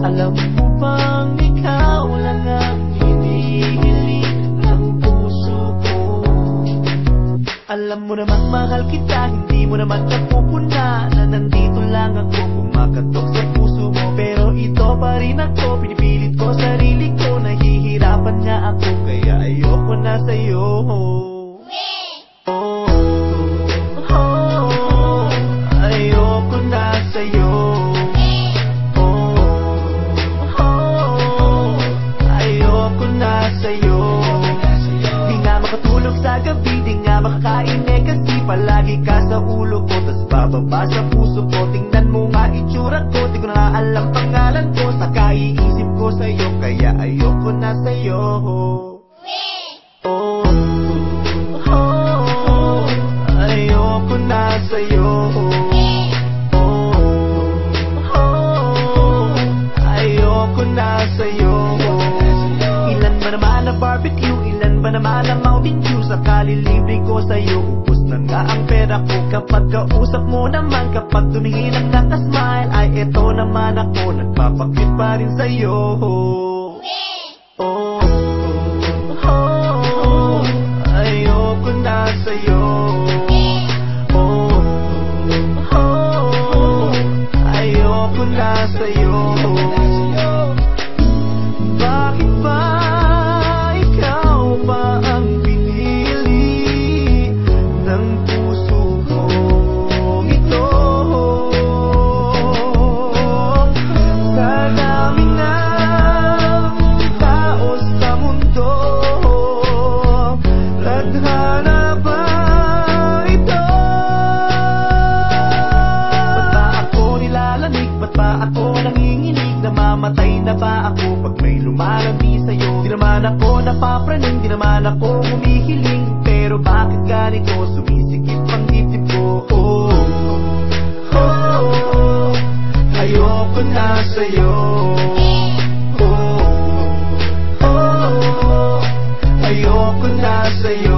Alam mo bang ikaw lang ang hinihiling ng puso ko? Alam mo namang mahal kita, hindi mo naman napupuna na nandito lang ako kumakatok sa puso mo. Pero ito pa rin ako, pinipilit ko sarili ko, nahihirapan nga ako, kaya ayoko na sa'yo. Ayoko na sa'yo. Ayoko na sa'yo. Di nga makatulog sa gabi, di nga makakain kasi palagi ka sa ulo ko, tas bababa sa puso ko. Tingnan mo nga itsura ko, di ko na alam pangalan ko, saka iisip ko sa'yo, kaya ayoko na sa'yo. Ayoko na sa'yo. Ayoko na sa'yo. Ilan ba naman na barbecue, ilan ba naman na Mountain Dew, saka lilibre ko sa'yo. Ubus na nga ang pera ko kapag kausap mo naman, kapag tumingin ang nakasmile, ay eto naman ako, nagpapakit pa rin sa'yo. Ayoko na sa'yo. Ayoko na sa'yo. Bakit ba ikaw pa ang pinili ng puso kong ito? Sa dami ng tao sa mundo, tadhana ba ito? Ba't ba ako nilalamig? Ba't ba ako nanginginig? Namamatay na ba ako pag may lumalandi sa'yo? Di naman ako napapraning, di naman ako humihiling, pero bakit ganito sumisikip ang dibdib ko? Ayoko na sa'yo. Ayoko na sa'yo.